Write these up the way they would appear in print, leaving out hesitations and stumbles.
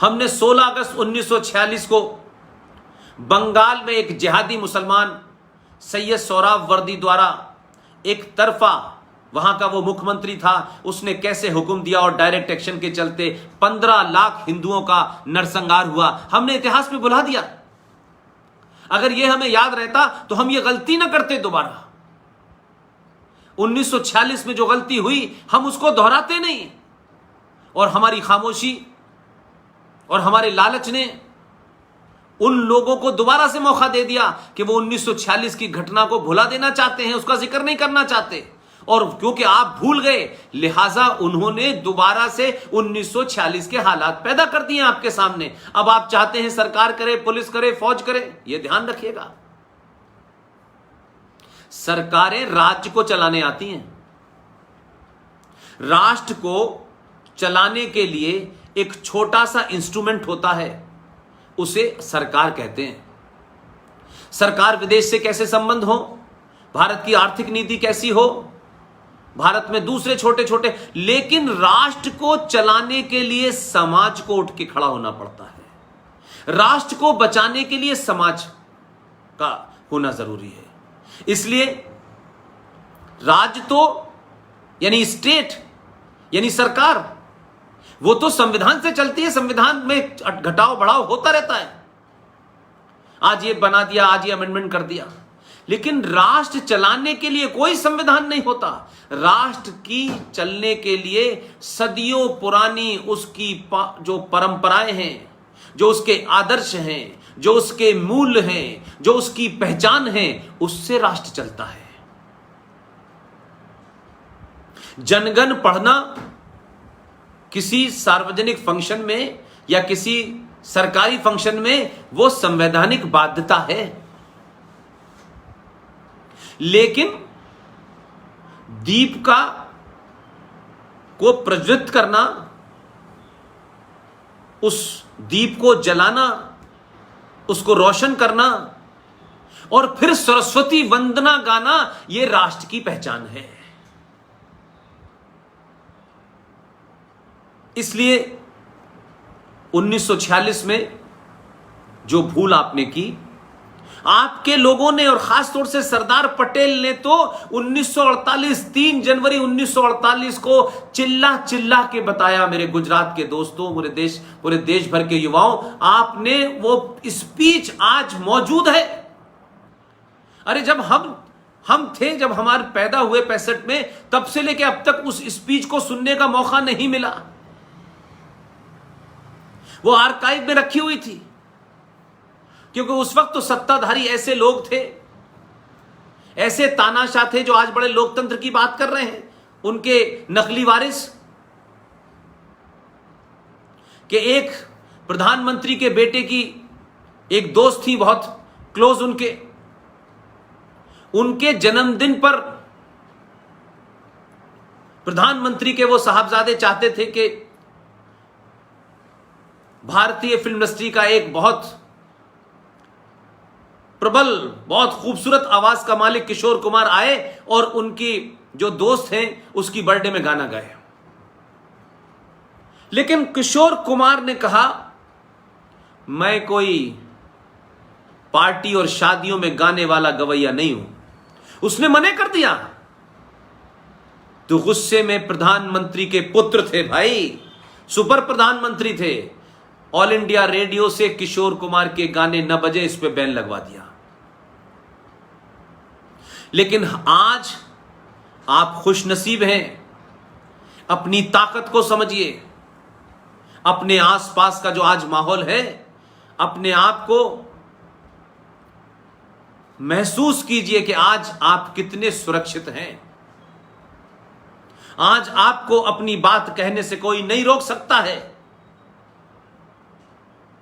हमने 16 अगस्त 1946 को बंगाल में एक जिहादी मुसलमान सैयद सोहरावर्दी द्वारा एक तरफा, वहां का वो मुख्यमंत्री था, उसने कैसे हुक्म दिया और डायरेक्ट एक्शन के चलते 15 लाख हिंदुओं का नरसंहार हुआ। हमने इतिहास में भुला दिया। अगर ये हमें याद रहता तो हम ये गलती ना करते दोबारा। 1946 में जो गलती हुई हम उसको दोहराते नहीं, और हमारी खामोशी और हमारे लालच ने उन लोगों को दोबारा से मौका दे दिया कि वो 1946 की घटना को भुला देना चाहते हैं, उसका जिक्र नहीं करना चाहते। और क्योंकि आप भूल गए, लिहाजा उन्होंने दोबारा से 1946 के हालात पैदा कर दिए आपके सामने। अब आप चाहते हैं सरकार करे, पुलिस करे, फौज करे। यह ध्यान रखिएगा, सरकारें राज्य को चलाने आती हैं। राष्ट्र को चलाने के लिए एक छोटा सा इंस्ट्रूमेंट होता है, उसे सरकार कहते हैं। सरकार विदेश से कैसे संबंध हो, भारत की आर्थिक नीति कैसी हो, भारत में दूसरे छोटे छोटे, लेकिन राष्ट्र को चलाने के लिए समाज को उठ के खड़ा होना पड़ता है। राष्ट्र को बचाने के लिए समाज का होना जरूरी है। इसलिए राज्य तो यानी स्टेट यानी सरकार, वो तो संविधान से चलती है। संविधान में घटाव बढ़ाव होता रहता है, आज ये बना दिया, आज ये अमेंडमेंट कर दिया, लेकिन राष्ट्र चलाने के लिए कोई संविधान नहीं होता। राष्ट्र की चलने के लिए सदियों पुरानी उसकी जो परंपराएं हैं, जो उसके आदर्श हैं, जो उसके मूल्य हैं, जो उसकी पहचान है, उससे राष्ट्र चलता है। जनगण पढ़ना किसी सार्वजनिक फंक्शन में या किसी सरकारी फंक्शन में वो संवैधानिक बाध्यता है, लेकिन दीपिका को प्रज्वलित करना, उस दीप को जलाना, उसको रोशन करना और फिर सरस्वती वंदना गाना, यह राष्ट्र की पहचान है। इसलिए 1946 में जो भूल आपने की, आपके लोगों ने और खास तौर से सरदार पटेल ने तो 1948 3 जनवरी 1948 को चिल्ला चिल्ला के बताया। मेरे गुजरात के दोस्तों, पूरे देश भर के युवाओं, आपने वो स्पीच आज मौजूद है। अरे जब हम थे, जब हमारे पैदा हुए 65 में, तब से लेके अब तक उस स्पीच को सुनने का मौका नहीं मिला। वो आर्काइव में रखी हुई थी, क्योंकि उस वक्त तो सत्ताधारी ऐसे लोग थे, ऐसे तानाशाह थे जो आज बड़े लोकतंत्र की बात कर रहे हैं, उनके नकली वारिस के एक प्रधानमंत्री के बेटे की एक दोस्त थी, बहुत क्लोज, उनके जन्मदिन पर प्रधानमंत्री के वो साहबजादे चाहते थे कि भारतीय फिल्म इंडस्ट्री का एक बहुत प्रबल, बहुत खूबसूरत आवाज का मालिक किशोर कुमार आए और उनकी जो दोस्त हैं उसकी बर्थडे में गाना गाए। लेकिन किशोर कुमार ने कहा, मैं कोई पार्टी और शादियों में गाने वाला गवैया नहीं हूं। उसने मना कर दिया। तो गुस्से में प्रधानमंत्री के पुत्र थे भाई, सुपर प्रधानमंत्री थे, ऑल इंडिया रेडियो से किशोर कुमार के गाने न बजे, इस पे बैन लगवा दिया। लेकिन आज आप खुशनसीब हैं, अपनी ताकत को समझिए, अपने आसपास का जो आज माहौल है, अपने आप को महसूस कीजिए कि आज आप कितने सुरक्षित हैं। आज आपको अपनी बात कहने से कोई नहीं रोक सकता है।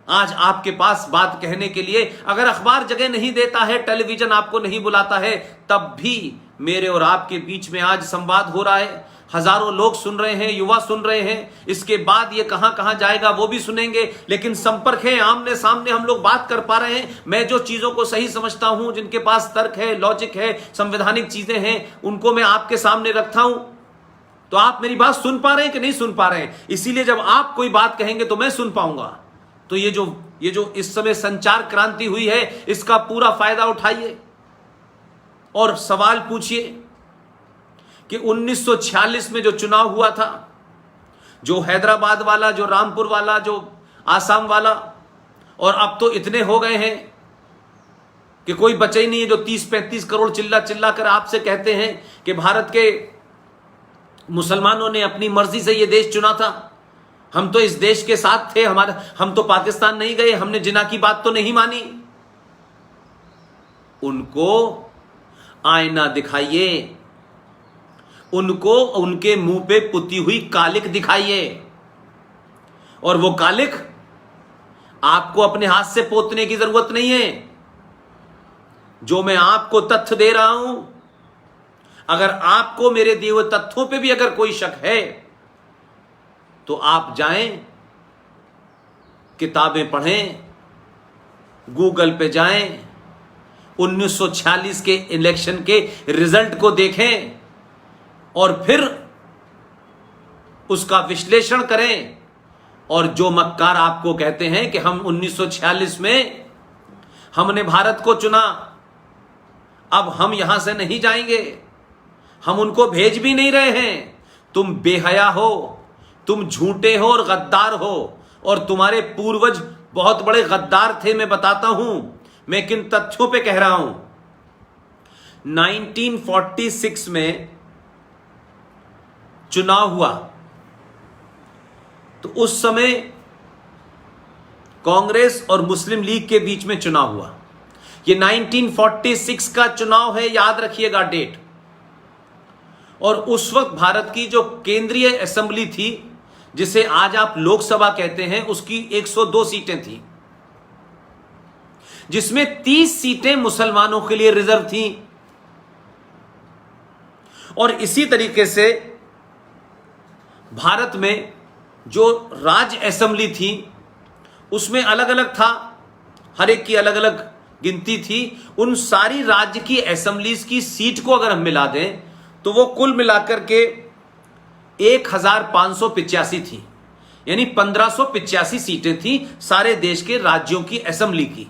आज आपके पास बात कहने के लिए अगर अखबार जगह नहीं देता है, टेलीविजन आपको नहीं बुलाता है, तब भी मेरे और आपके बीच में आज संवाद हो रहा है। हजारों लोग सुन रहे हैं, युवा सुन रहे हैं। इसके बाद ये कहां कहां जाएगा वो भी सुनेंगे, लेकिन संपर्क है, आमने सामने हम लोग बात कर पा रहे हैं। मैं जो चीजों को सही समझता हूं, जिनके पास तर्क है, लॉजिक है, संवैधानिक चीजें हैं, उनको मैं आपके सामने रखता हूं। तो आप मेरी बात सुन पा रहे हैं कि नहीं सुन पा रहे हैं? इसीलिए जब आप कोई बात कहेंगे तो मैं सुन पाऊंगा। तो ये जो इस समय संचार क्रांति हुई है, इसका पूरा फायदा उठाइए और सवाल पूछिए कि 1946 में जो चुनाव हुआ था, जो हैदराबाद वाला, जो रामपुर वाला, जो आसाम वाला, और अब तो इतने हो गए हैं कि कोई बचे ही नहीं है, जो 30-35 करोड़ चिल्ला चिल्ला कर आपसे कहते हैं कि भारत के मुसलमानों ने अपनी मर्जी से यह देश चुना था, हम तो इस देश के साथ थे, हम तो पाकिस्तान नहीं गए, हमने जिना की बात तो नहीं मानी। उनको आईना दिखाइए, उनको उनके मुंह पे पुती हुई कालिक दिखाइए, और वो कालिक आपको अपने हाथ से पोतने की जरूरत नहीं है। जो मैं आपको तथ्य दे रहा हूं, अगर आपको मेरे दिए हुए तथ्यों पे भी अगर कोई शक है तो आप जाएं, किताबें पढ़ें, गूगल पे जाएं, 1946 के इलेक्शन के रिजल्ट को देखें और फिर उसका विश्लेषण करें। और जो मक्कार आपको कहते हैं कि हम 1946 में हमने भारत को चुना, अब हम यहां से नहीं जाएंगे, हम उनको भेज भी नहीं रहे हैं, तुम बेहया हो, तुम झूठे हो और गद्दार हो, और तुम्हारे पूर्वज बहुत बड़े गद्दार थे। मैं बताता हूं, मैं किन तथ्यों पे कह रहा हूं। 1946 में चुनाव हुआ तो उस समय कांग्रेस और मुस्लिम लीग के बीच में चुनाव हुआ। ये 1946 का चुनाव है, याद रखिएगा डेट। और उस वक्त भारत की जो केंद्रीय असेंबली थी, जिसे आज आप लोकसभा कहते हैं, उसकी 102 सीटें थी, जिसमें 30 सीटें मुसलमानों के लिए रिजर्व थी। और इसी तरीके से भारत में जो राज्य असेंबली थी उसमें अलग अलग था, हर एक की अलग अलग गिनती थी। उन सारी राज्य की असेंबलीज की सीट को अगर हम मिला दें तो वो कुल मिलाकर के 1585 थी, यानी 1585 सीटें थी सारे देश के राज्यों की असेंबली की।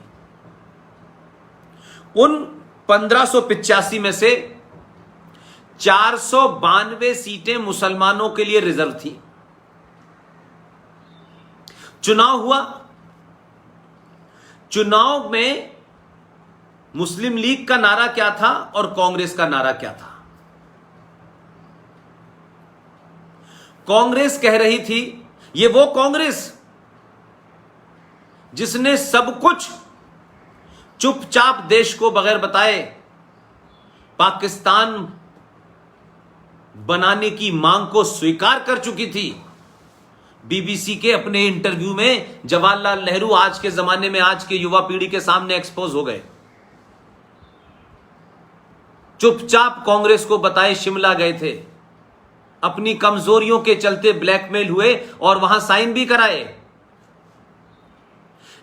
उन 1585 में से 492 सीटें मुसलमानों के लिए रिजर्व थी। चुनाव हुआ, चुनाव में मुस्लिम लीग का नारा क्या था और कांग्रेस का नारा क्या था? कांग्रेस कह रही थी, ये वो कांग्रेस जिसने सब कुछ चुपचाप देश को बगैर बताए पाकिस्तान बनाने की मांग को स्वीकार कर चुकी थी। बीबीसी के अपने इंटरव्यू में जवाहरलाल नेहरू आज के जमाने में आज के युवा पीढ़ी के सामने एक्सपोज हो गए। चुपचाप कांग्रेस को बताए शिमला गए थे, अपनी कमजोरियों के चलते ब्लैकमेल हुए और वहां साइन भी कराए।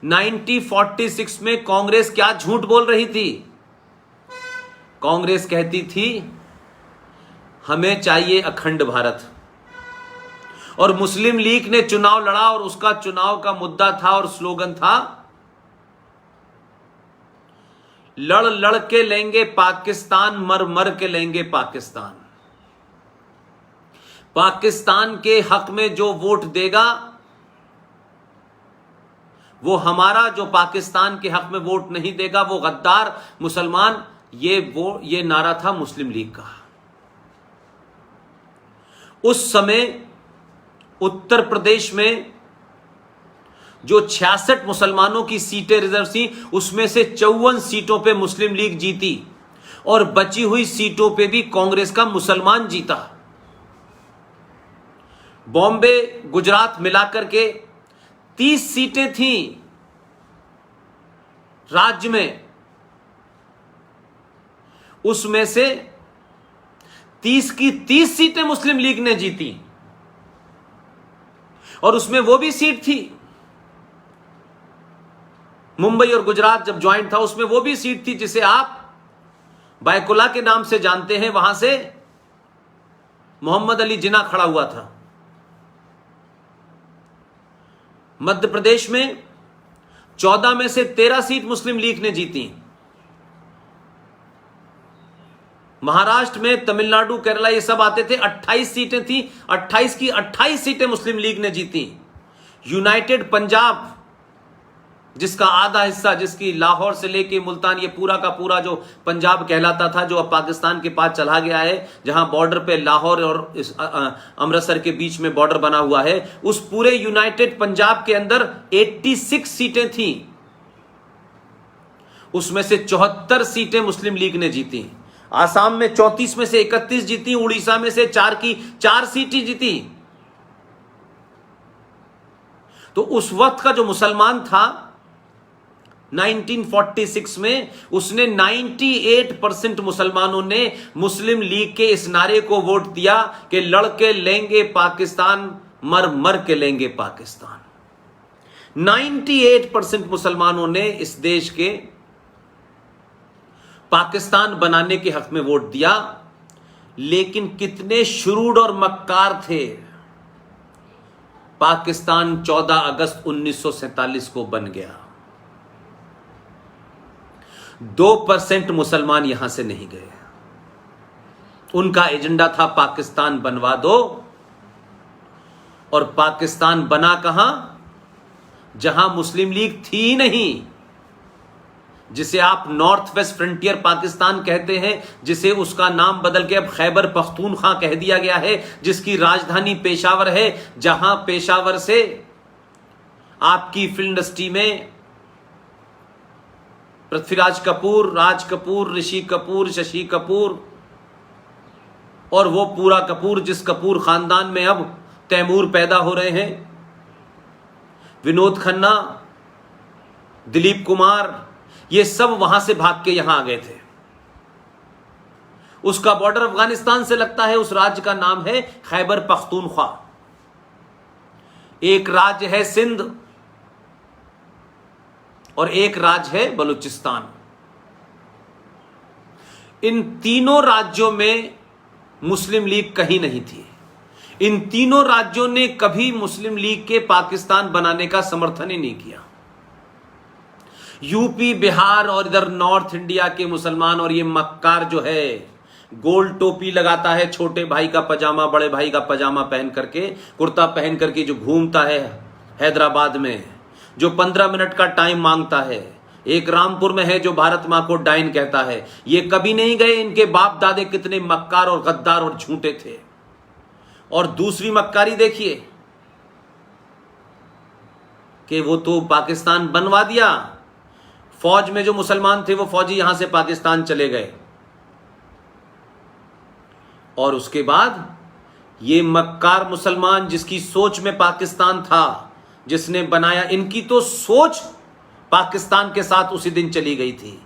1946 में कांग्रेस क्या झूठ बोल रही थी? कांग्रेस कहती थी हमें चाहिए अखंड भारत, और मुस्लिम लीग ने चुनाव लड़ा और उसका चुनाव का मुद्दा था और स्लोगन था, लड़ लड़ के लेंगे पाकिस्तान, मर मर के लेंगे पाकिस्तान। पाकिस्तान के हक में जो वोट देगा वो हमारा, जो पाकिस्तान के हक में वोट नहीं देगा वो गद्दार, मुसलमान। ये नारा था मुस्लिम लीग का। उस समय उत्तर प्रदेश में जो 66 मुसलमानों की सीटें रिजर्व थी, उसमें से 54 सीटों पे मुस्लिम लीग जीती और बची हुई सीटों पे भी कांग्रेस का मुसलमान जीता। बॉम्बे, गुजरात मिलाकर के 30 सीटें थीं राज्य में, उसमें से 30 की 30 सीटें मुस्लिम लीग ने जीती। और उसमें वो भी सीट थी, मुंबई और गुजरात जब ज्वाइंट था उसमें वो भी सीट थी जिसे आप बायकुला के नाम से जानते हैं, वहां से मोहम्मद अली जिन्ना खड़ा हुआ था। मध्य प्रदेश में 14 में से 13 सीट मुस्लिम लीग ने जीती। महाराष्ट्र में, तमिलनाडु, केरला ये सब आते थे, 28 सीटें थी, 28 की 28 सीटें मुस्लिम लीग ने जीती। यूनाइटेड पंजाब, जिसका आधा हिस्सा, जिसकी लाहौर से लेके मुल्तान, ये पूरा का पूरा जो पंजाब कहलाता था, जो अब पाकिस्तान के पास चला गया है, जहां बॉर्डर पे लाहौर और अमृतसर के बीच में बॉर्डर बना हुआ है, उस पूरे यूनाइटेड पंजाब के अंदर 86 सीटें थी। उसमें से 74 सीटें मुस्लिम लीग ने जीती। आसाम में 34 में से 31 जीती, उड़ीसा में से 4 की 4 सीटें जीती। तो उस वक्त का जो मुसलमान था 1946 में, उसने 98% मुसलमानों ने मुस्लिम लीग के इस नारे को वोट दिया कि लड़के लेंगे पाकिस्तान, मर मर के लेंगे पाकिस्तान। 98% मुसलमानों ने इस देश के पाकिस्तान बनाने के हक में वोट दिया। लेकिन कितने शुरूड और मक्कार थे। पाकिस्तान 14 अगस्त 1947 को बन गया। 2% मुसलमान यहां से नहीं गए। उनका एजेंडा था पाकिस्तान बनवा दो, और पाकिस्तान बना कहां? जहां मुस्लिम लीग थी ही नहीं, जिसे आप नॉर्थ वेस्ट फ्रंटियर पाकिस्तान कहते हैं, जिसे उसका नाम बदल के अब खैबर पख्तूनख्वा कह दिया गया है, जिसकी राजधानी पेशावर है, जहां पेशावर से आपकी फिल्म इंडस्ट्री में पृथ्वीराज कपूर, राज कपूर, ऋषि कपूर, शशि कपूर और वो पूरा कपूर, जिस कपूर खानदान में अब तैमूर पैदा हो रहे हैं, विनोद खन्ना, दिलीप कुमार, ये सब वहां से भाग के यहां आ गए थे। उसका बॉर्डर अफगानिस्तान से लगता है। उस राज्य का नाम है खैबर पख्तूनख्वा। एक राज्य है सिंध और एक राज्य है बलूचिस्तान। इन तीनों राज्यों में मुस्लिम लीग कहीं नहीं थी। इन तीनों राज्यों ने कभी मुस्लिम लीग के पाकिस्तान बनाने का समर्थन ही नहीं किया। यूपी, बिहार और इधर नॉर्थ इंडिया के मुसलमान और ये मक्कार जो है, गोल टोपी लगाता है, छोटे भाई का पजामा, बड़े भाई का पजामा पहन करके, कुर्ता पहन करके जो घूमता है हैदराबाद में, जो 15 मिनट का टाइम मांगता है, एक रामपुर में है जो भारत मां को डाइन कहता है, ये कभी नहीं गए। इनके बाप दादे कितने मक्कार और गद्दार और झूठे थे। और दूसरी मक्कारी देखिए कि वो तो पाकिस्तान बनवा दिया, फौज में जो मुसलमान थे वो फौजी यहां से पाकिस्तान चले गए, और उसके बाद ये मक्कार मुसलमान जिसकी सोच में पाकिस्तान था, जिसने बनाया, इनकी तो सोच पाकिस्तान के साथ उसी दिन चली गई थी।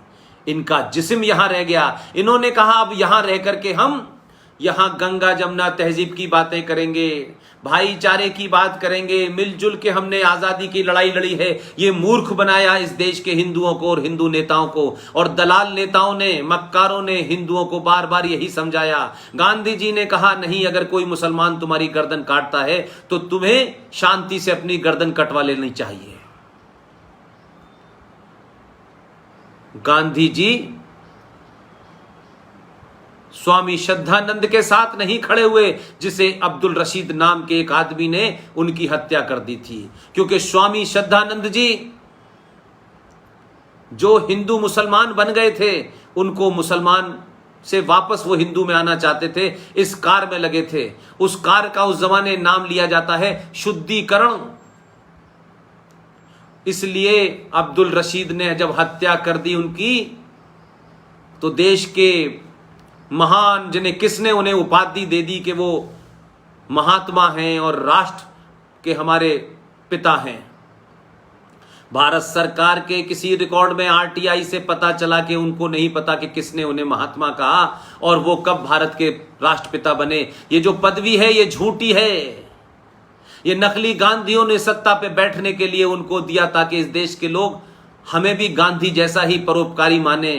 इनका जिस्म यहां रह गया। इन्होंने कहा अब यहां रह करके हम यहां गंगा जमुना तहजीब की बातें करेंगे, भाईचारे की बात करेंगे, मिलजुल के हमने आजादी की लड़ाई लड़ी है। ये मूर्ख बनाया इस देश के हिंदुओं को और हिंदू नेताओं को, और दलाल नेताओं ने, मक्कारों ने हिंदुओं को बार बार यही समझाया। गांधी जी ने कहा नहीं, अगर कोई मुसलमान तुम्हारी गर्दन काटता है तो तुम्हें शांति से अपनी गर्दन कटवा लेनी चाहिए। गांधी जी स्वामी श्रद्धानंद के साथ नहीं खड़े हुए, जिसे अब्दुल रशीद नाम के एक आदमी ने उनकी हत्या कर दी थी। क्योंकि स्वामी श्रद्धानंद जी जो हिंदू मुसलमान बन गए थे, उनको मुसलमान से वापस वो हिंदू में आना चाहते थे, इस कार में लगे थे। उस कार का उस जमाने नाम लिया जाता है शुद्धिकरण। इसलिए अब्दुल रशीद ने जब हत्या कर दी उनकी, तो देश के महान, जिन्हें किसने उन्हें उपाधि दे दी कि वो महात्मा हैं और राष्ट्र के हमारे पिता हैं। भारत सरकार के किसी रिकॉर्ड में आरटीआई से पता चला कि उनको नहीं पता कि किसने उन्हें महात्मा कहा और वो कब भारत के राष्ट्रपिता बने। ये जो पदवी है ये झूठी है। ये नकली गांधियों ने सत्ता पे बैठने के लिए उनको दिया ताकि इस देश के लोग हमें भी गांधी जैसा ही परोपकारी माने,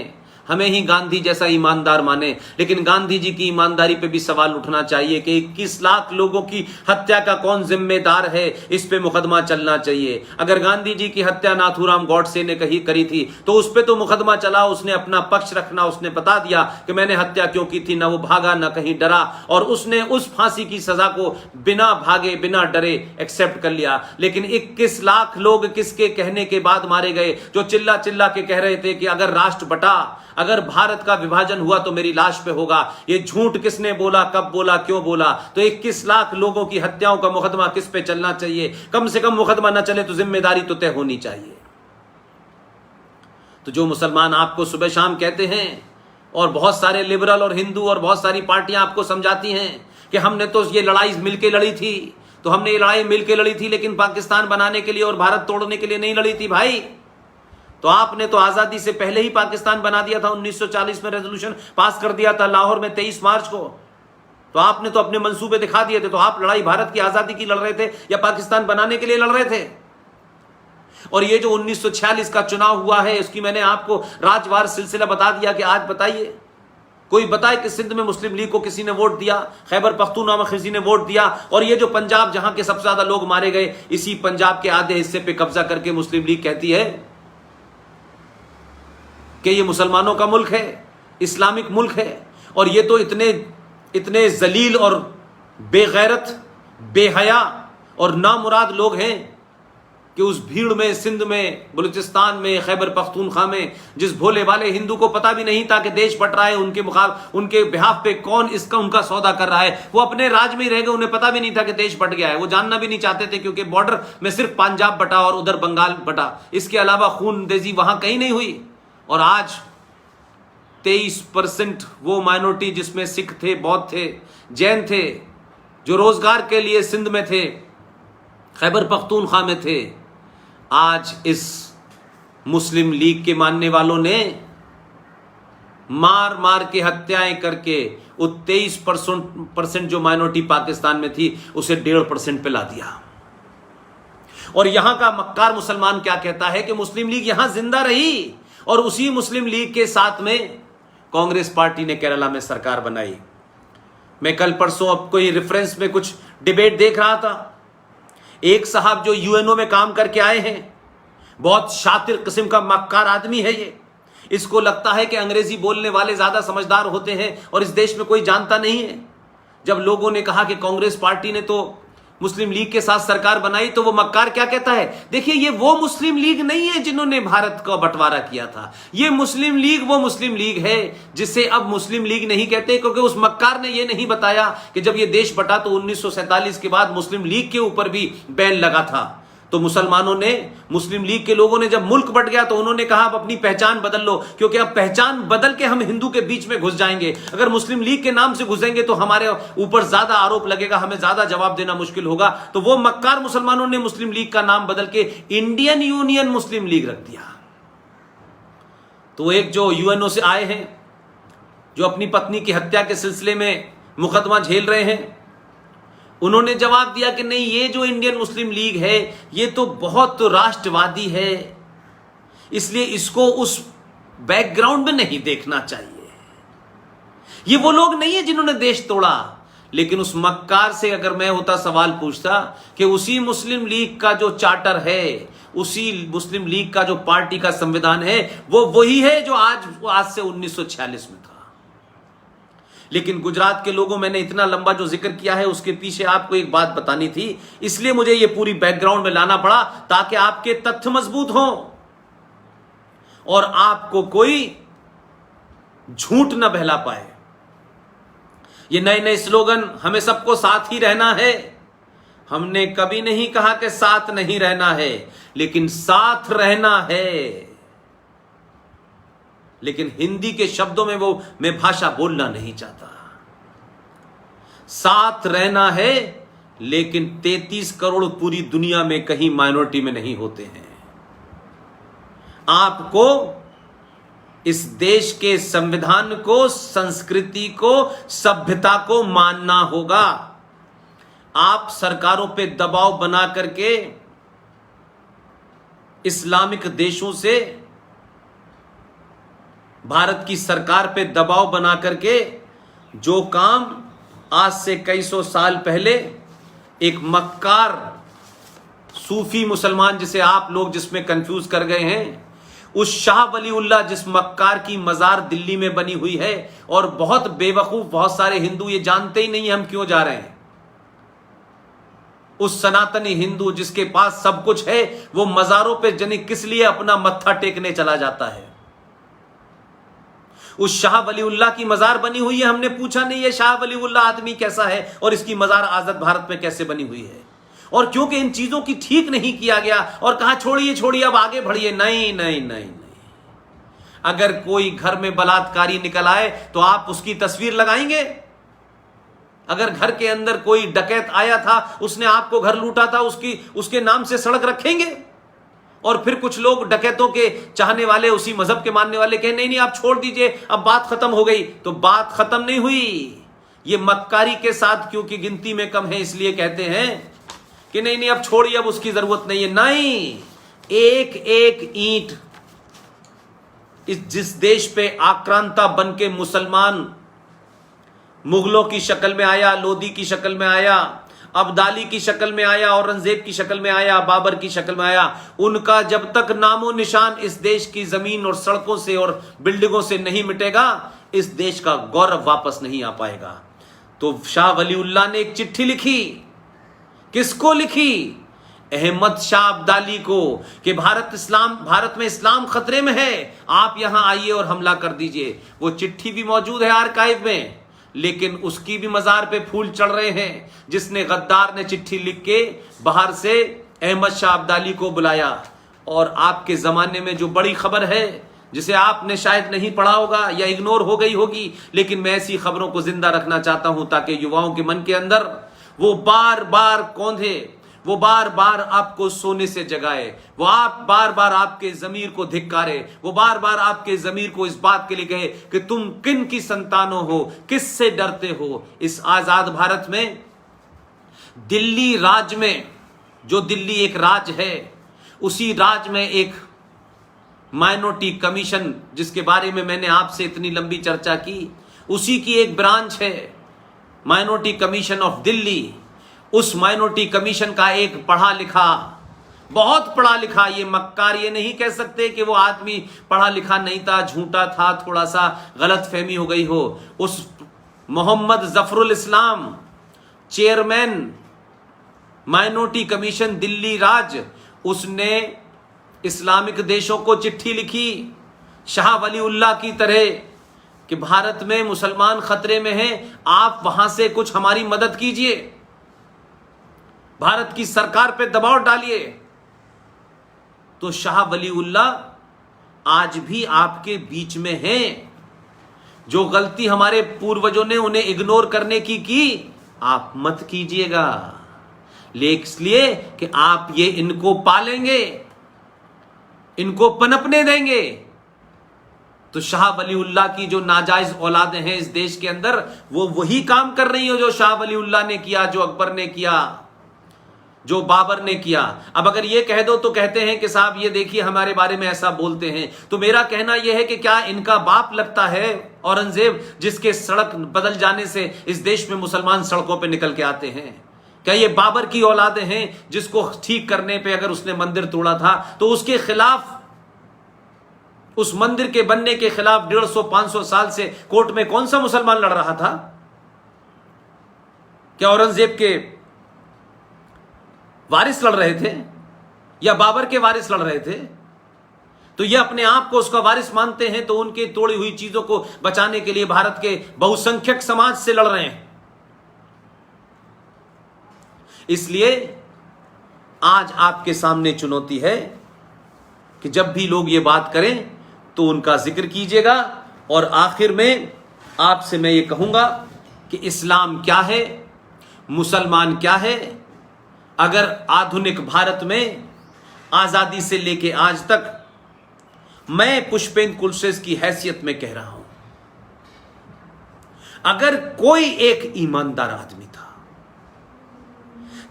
हमें ही गांधी जैसा ईमानदार माने, लेकिन गांधी जी की ईमानदारी पे भी सवाल उठना चाहिए कि 21 लाख लोगों की हत्या का कौन जिम्मेदार है, इस पे मुकदमा चलना चाहिए। अगर गांधी जी की हत्या नाथूराम गॉडसे ने करी थी तो उस पे तो मुकदमा चला, उसने अपना पक्ष रखना, उसने बता दिया कि मैंने हत्या क्यों की थी, ना वो भागा ना कहीं डरा, और उसने उस फांसी की सजा को बिना भागे बिना डरे एक्सेप्ट कर लिया। लेकिन 21 लाख लोग किसके कहने के बाद मारे गए, जो चिल्ला चिल्ला के कह रहे थे कि अगर राष्ट्र बटा, अगर भारत का विभाजन हुआ तो मेरी लाश पे होगा। ये झूठ किसने बोला, कब बोला, क्यों बोला? तो 21 लाख लोगों की हत्याओं का मुकदमा किस पे चलना चाहिए? कम से कम मुकदमा न चले तो जिम्मेदारी तो तय होनी चाहिए। तो जो मुसलमान आपको सुबह शाम कहते हैं, और बहुत सारे लिबरल और हिंदू और बहुत सारी पार्टियां आपको समझाती हैं कि हमने तो ये लड़ाई मिलकर लड़ी थी, तो हमने ये लड़ाई मिलकर लड़ी थी, लेकिन पाकिस्तान बनाने के लिए और भारत तोड़ने के लिए नहीं लड़ी थी भाई। तो आपने तो आजादी से पहले ही पाकिस्तान बना दिया था, 1940 में रेजोल्यूशन पास कर दिया था लाहौर में 23 मार्च को। तो आपने तो अपने मंसूबे दिखा दिए थे। तो आप लड़ाई भारत की आजादी की लड़ रहे थे या पाकिस्तान बनाने के लिए लड़ रहे थे? और ये जो 1946 का चुनाव हुआ है, इसकी मैंने आपको राजवार सिलसिला बता दिया कि आज बताइए, कोई बताए कि सिंध में मुस्लिम लीग को किसी ने वोट दिया, खैबर पख्तूनख्वा में किसी ने वोट दिया, और ये जो पंजाब जहां के सबसे ज्यादा लोग मारे गए, इसी पंजाब के आधे हिस्से पे कब्जा करके मुस्लिम लीग कहती है कि ये मुसलमानों का मुल्क है, इस्लामिक मुल्क है। और ये तो इतने जलील और बेगैरत, बेहया और नामुराद लोग हैं कि उस भीड़ में, सिंध में, बलूचिस्तान में, खैबर पख्तूनख्वा में, जिस भोले वाले हिंदू को पता भी नहीं था कि देश बट रहा है, उनके बिहाफ पे कौन उनका सौदा कर रहा है, वो अपने राज में ही रह गए, उन्हें पता भी नहीं था कि देश बट गया है। वो जानना भी नहीं चाहते थे, क्योंकि बॉर्डर में सिर्फ पंजाब बटा और उधर बंगाल बटा, इसके अलावा खूनरेजी वहां कहीं नहीं हुई। और आज 23% वो माइनॉरिटी जिसमें सिख थे, बौद्ध थे, जैन थे, जो रोजगार के लिए सिंध में थे, खैबर पख्तूनख्वा में थे, आज इस मुस्लिम लीग के मानने वालों ने मार मार के हत्याएं करके वो 23% जो माइनॉरिटी पाकिस्तान में थी उसे 1.5% पे ला दिया। और यहां का मक्कार मुसलमान क्या कहता है कि मुस्लिम लीग यहां जिंदा रही, और उसी मुस्लिम लीग के साथ में कांग्रेस पार्टी ने केरला में सरकार बनाई। मैं कल परसों अब कोई रेफरेंस में कुछ डिबेट देख रहा था, एक साहब जो यूएनओ में काम करके आए हैं, बहुत शातिर किस्म का मक्कार आदमी है ये, इसको लगता है कि अंग्रेजी बोलने वाले ज्यादा समझदार होते हैं और इस देश में कोई जानता नहीं है। जब लोगों ने कहा कि कांग्रेस पार्टी ने तो मुस्लिम लीग के साथ सरकार बनाई, तो वो मक्कार क्या कहता है, देखिए ये वो मुस्लिम लीग नहीं है जिन्होंने भारत का बंटवारा किया था, ये मुस्लिम लीग वो मुस्लिम लीग है जिसे अब मुस्लिम लीग नहीं कहते, क्योंकि उस मक्कार ने ये नहीं बताया कि जब ये देश बटा तो 1947 के बाद मुस्लिम लीग के ऊपर भी बैन लगा था। तो मुसलमानों ने, मुस्लिम लीग के लोगों ने जब मुल्क बट गया तो उन्होंने कहा अब अपनी पहचान बदल लो, क्योंकि अब पहचान बदल के हम हिंदू के बीच में घुस जाएंगे। अगर मुस्लिम लीग के नाम से घुसेंगे तो हमारे ऊपर ज्यादा आरोप लगेगा, हमें ज्यादा जवाब देना मुश्किल होगा। तो वो मक्कार मुसलमानों ने मुस्लिम लीग का नाम बदल के इंडियन यूनियन मुस्लिम लीग रख दिया। तो एक जो यूएनओ से आए हैं, जो अपनी पत्नी की हत्या के सिलसिले में मुकदमा झेल रहे हैं, उन्होंने जवाब दिया कि नहीं, ये जो इंडियन मुस्लिम लीग है ये तो बहुत राष्ट्रवादी है, इसलिए इसको उस बैकग्राउंड में नहीं देखना चाहिए। ये वो लोग नहीं है जिन्होंने देश तोड़ा। लेकिन उस मक्कार से अगर मैं होता सवाल पूछता कि उसी मुस्लिम लीग का जो चार्टर है, उसी मुस्लिम लीग का जो पार्टी का संविधान है, वो वही है जो आज से 1946 में था। लेकिन गुजरात के लोगों, मैंने इतना लंबा जो जिक्र किया है उसके पीछे आपको एक बात बतानी थी, इसलिए मुझे ये पूरी बैकग्राउंड में लाना पड़ा ताकि आपके तथ्य मजबूत हों और आपको कोई झूठ न बहला पाए। ये नए नए स्लोगन, हमें सबको साथ ही रहना है, हमने कभी नहीं कहा कि साथ नहीं रहना है, लेकिन साथ रहना है। लेकिन हिंदी के शब्दों में वो मैं भाषा बोलना नहीं चाहता। साथ रहना है, लेकिन 33 करोड़ पूरी दुनिया में कहीं माइनॉरिटी में नहीं होते हैं। आपको इस देश के संविधान को, संस्कृति को, सभ्यता को मानना होगा। आप सरकारों पे दबाव बना करके इस्लामिक देशों से भारत की सरकार पे दबाव बना करके जो काम आज से कई सौ साल पहले एक मक्कार सूफी मुसलमान, जिसे आप लोग जिसमें कंफ्यूज कर गए हैं, उस शाह वलीउल्लाह जिस मक्कार की मजार दिल्ली में बनी हुई है, और बहुत बेवकूफ बहुत सारे हिंदू ये जानते ही नहीं हम क्यों जा रहे हैं। उस सनातनी हिंदू जिसके पास सब कुछ है, वो मजारों पे जने किस लिए अपना मत्था टेकने चला जाता है। उस शाह वलीउल्लाह की मजार बनी हुई है, हमने पूछा नहीं है शाह वलीउल्लाह आदमी कैसा है और इसकी मजार आजाद भारत में कैसे बनी हुई है। और क्योंकि इन चीजों की ठीक नहीं किया गया और कहा छोड़िए छोड़िए अब आगे बढ़िए, नहीं नहीं नहीं नहीं। अगर कोई घर में बलात्कारी निकल आए तो आप उसकी तस्वीर लगाएंगे? अगर घर के अंदर कोई डकैत आया था, उसने आपको घर लूटा था, उसके नाम से सड़क रखेंगे? और फिर कुछ लोग डकैतों के चाहने वाले, उसी मजहब के मानने वाले कहें नहीं नहीं आप छोड़ दीजिए अब बात खत्म हो गई। तो बात खत्म नहीं हुई। ये मक्कारी के साथ क्योंकि गिनती में कम है इसलिए कहते हैं कि नहीं नहीं अब छोड़िए अब उसकी जरूरत नहीं है। नहीं, एक एक ईंट जिस देश पे आक्रांता बन के मुसलमान मुगलों की शक्ल में आया, लोदी की शक्ल में आया, अब्दाली की शक्ल में आया, औरंगजेब की शक्ल में आया, बाबर की शक्ल में आया, उनका जब तक नामो निशान इस देश की जमीन और सड़कों से और बिल्डिंगों से नहीं मिटेगा, इस देश का गौरव वापस नहीं आ पाएगा। तो शाह वलीउल्लाह ने एक चिट्ठी लिखी। किसको लिखी? अहमद शाह अब्दाली को, कि भारत में इस्लाम खतरे में है, आप यहां आइए और हमला कर दीजिए। वो चिट्ठी भी मौजूद है आर्काइव में, लेकिन उसकी भी मजार पे फूल चढ़ रहे हैं। जिसने गद्दार ने चिट्ठी लिख के बाहर से अहमद शाह अब्दाली को बुलाया। और आपके जमाने में जो बड़ी खबर है, जिसे आपने शायद नहीं पढ़ा होगा या इग्नोर हो गई होगी, लेकिन मैं ऐसी खबरों को जिंदा रखना चाहता हूं ताकि युवाओं के मन के अंदर वो बार बार कौंधे, वो बार बार आपको सोने से जगाए, वो बार बार आपके जमीर को धिक्कारे, वो बार बार आपके जमीर को इस बात के लिए कहे कि तुम किन की संतानों हो, किससे डरते हो। इस आजाद भारत में दिल्ली राज्य में, जो दिल्ली एक राज्य है, उसी राज्य में एक माइनॉरिटी कमीशन, जिसके बारे में मैंने आपसे इतनी लंबी चर्चा की, उसी की एक ब्रांच है माइनॉरिटी कमीशन ऑफ दिल्ली। उस माइनॉरिटी कमीशन का एक पढ़ा लिखा, बहुत पढ़ा लिखा, ये मक्कार ये नहीं कह सकते कि वो आदमी पढ़ा लिखा नहीं था, झूठा था, थोड़ा सा गलत फहमी हो गई हो। उस मोहम्मद जफरुल इस्लाम, चेयरमैन माइनॉरिटी कमीशन दिल्ली राज्य, उसने इस्लामिक देशों को चिट्ठी लिखी शाह वलीउल्लाह की तरह कि भारत में मुसलमान खतरे में हैं, आप वहां से कुछ हमारी मदद कीजिए, भारत की सरकार पे दबाव डालिए। तो शाह वलीउल्लाह आज भी आपके बीच में हैं। जो गलती हमारे पूर्वजों ने उन्हें इग्नोर करने की आप मत कीजिएगा, इसलिए कि आप ये इनको पालेंगे, इनको पनपने देंगे। तो शाह वलीउल्लाह की जो नाजायज औलादें हैं इस देश के अंदर, वो वही काम कर रही हो जो शाह वलीउल्लाह ने किया, जो अकबर ने किया, जो बाबर ने किया। अब अगर ये कह दो तो कहते हैं कि साहब ये देखिए हमारे बारे में ऐसा बोलते हैं। तो मेरा कहना यह है कि क्या इनका बाप लगता है औरंगजेब, जिसके सड़क बदल जाने से इस देश में मुसलमान सड़कों पे निकल के आते हैं? क्या ये बाबर की औलादें हैं, जिसको ठीक करने पे अगर उसने मंदिर तोड़ा था तो उसके खिलाफ, उस मंदिर के बनने के खिलाफ 150-500 साल से कोर्ट में कौन सा मुसलमान लड़ रहा था? क्या औरंगजेब के वारिस लड़ रहे थे या बाबर के वारिस लड़ रहे थे? तो ये अपने आप को उसका वारिस मानते हैं, तो उनके तोड़ी हुई चीजों को बचाने के लिए भारत के बहुसंख्यक समाज से लड़ रहे हैं। इसलिए आज आपके सामने चुनौती है कि जब भी लोग ये बात करें तो उनका जिक्र कीजिएगा। और आखिर में आपसे मैं ये कहूंगा कि इस्लाम क्या है, मुसलमान क्या है। अगर आधुनिक भारत में आजादी से लेके आज तक, मैं पुष्पेंद्र कुलशेष की हैसियत में कह रहा हूं, अगर कोई एक ईमानदार आदमी था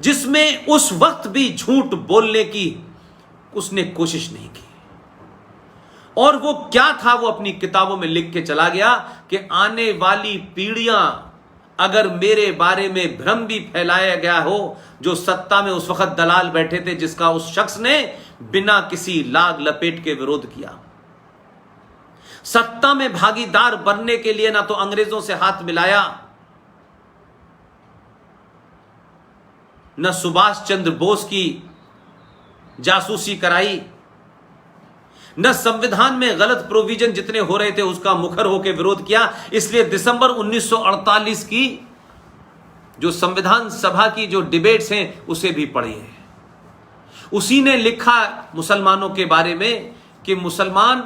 जिसमें उस वक्त भी झूठ बोलने की उसने कोशिश नहीं की, और वो क्या था, वो अपनी किताबों में लिख के चला गया कि आने वाली पीढ़ियां अगर मेरे बारे में भ्रम भी फैलाया गया हो, जो सत्ता में उस वक्त दलाल बैठे थे, जिसका उस शख्स ने बिना किसी लाग लपेट के विरोध किया, सत्ता में भागीदार बनने के लिए ना तो अंग्रेजों से हाथ मिलाया, न सुभाष चंद्र बोस की जासूसी कराई, न संविधान में गलत प्रोविजन जितने हो रहे थे उसका मुखर होकर विरोध किया। इसलिए दिसंबर 1948 की जो संविधान सभा की जो डिबेट्स हैं उसे भी पढ़िए। उसी ने लिखा मुसलमानों के बारे में कि मुसलमान